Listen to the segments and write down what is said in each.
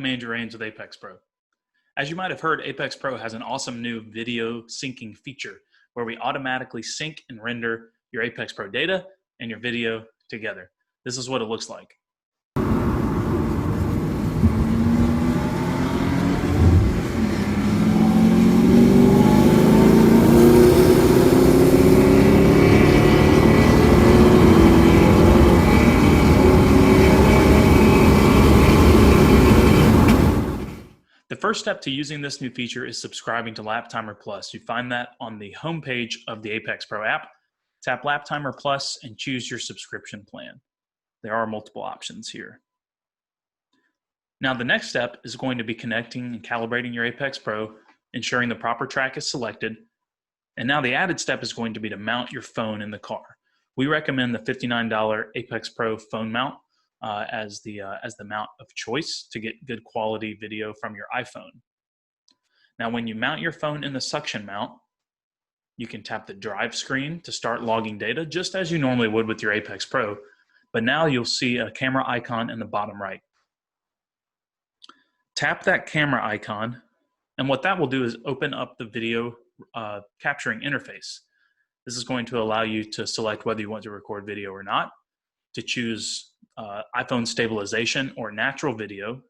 I'm Andrew Rains with Apex Pro. As you might have heard, Apex Pro has an awesome new video syncing feature where we automatically sync and render your Apex Pro data and your video together. This is what it looks like. The first step to using this new feature is subscribing to LapTimer Plus. You find that on the homepage of the Apex Pro app. Tap LapTimer Plus and choose your subscription plan. There are multiple options here. Now the next step is going to be connecting and calibrating your Apex Pro, ensuring the proper track is selected. And now the added step is going to be to mount your phone in the car. We recommend the $59 Apex Pro phone mount as the mount of choice to get good quality video from your iPhone. Now when you mount your phone in the suction mount, you can tap the drive screen to start logging data just as you normally would with your Apex Pro, but now you'll see a camera icon in the bottom right. Tap that camera icon, and what that will do is open up the video capturing interface. This is going to allow you to select whether you want to record video or not, to choose iPhone stabilization or natural video.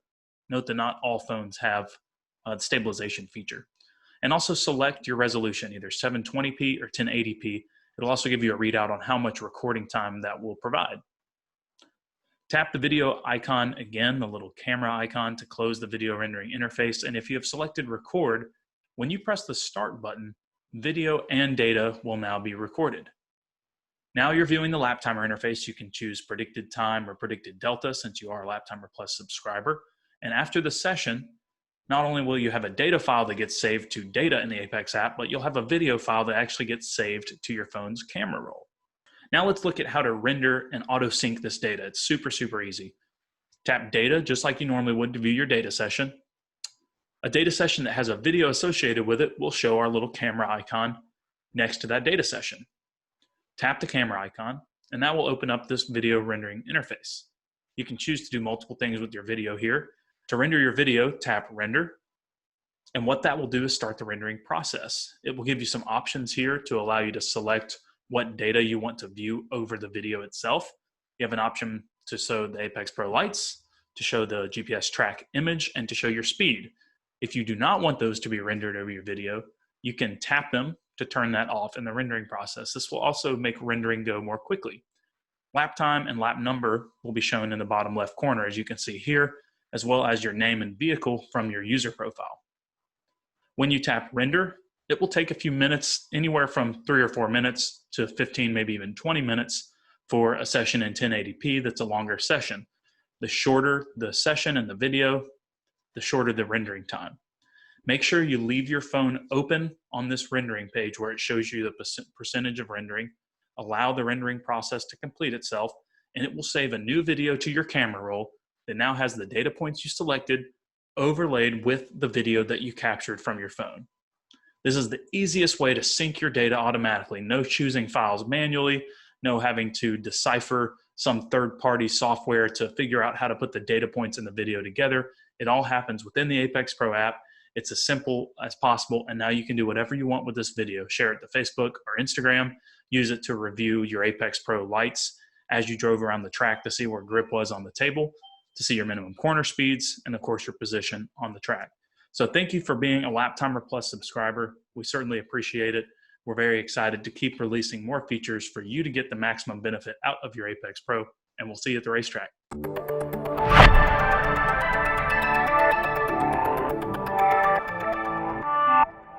Note that not all phones have the stabilization feature. And also select your resolution, either 720p or 1080p. It'll also give you a readout on how much recording time that will provide. Tap the video icon again, the little camera icon, to close the video rendering interface. And if you have selected record, when you press the start button, video and data will now be recorded. Now you're viewing the LapTimer interface. You can choose predicted time or predicted delta since you are a LapTimer Plus subscriber. And after the session, not only will you have a data file that gets saved to data in the Apex app, but you'll have a video file that actually gets saved to your phone's camera roll. Now let's look at how to render and auto sync this data. It's super, super easy. Tap data just like you normally would to view your data session. A data session that has a video associated with it will show our little camera icon next to that data session. Tap the camera icon, and that will open up this video rendering interface. You can choose to do multiple things with your video here. To render your video, tap Render, and what that will do is start the rendering process. It will give you some options here to allow you to select what data you want to view over the video itself. You have an option to show the Apex Pro lights, to show the GPS track image, and to show your speed. If you do not want those to be rendered over your video, you can tap them to turn that off in the rendering process. This will also make rendering go more quickly. Lap time and lap number will be shown in the bottom left corner, as you can see here, as well as your name and vehicle from your user profile. When you tap render, it will take a few minutes, anywhere from 3 or 4 minutes to 15, maybe even 20 minutes for a session in 1080p that's a longer session. The shorter the session and the video, the shorter the rendering time. Make sure you leave your phone open on this rendering page where it shows you the percentage of rendering. Allow the rendering process to complete itself, and it will save a new video to your camera roll that now has the data points you selected overlaid with the video that you captured from your phone. This is the easiest way to sync your data automatically. No choosing files manually, no having to decipher some third-party software to figure out how to put the data points in the video together. It all happens within the Apex Pro app. It's as simple as possible, and now you can do whatever you want with this video. Share it to Facebook or Instagram. Use it to review your Apex Pro lights as you drove around the track to see where grip was on the table, to see your minimum corner speeds, and of course your position on the track. So thank you for being a LapTimer Plus subscriber. We certainly appreciate it. We're very excited to keep releasing more features for you to get the maximum benefit out of your Apex Pro, and we'll see you at the racetrack.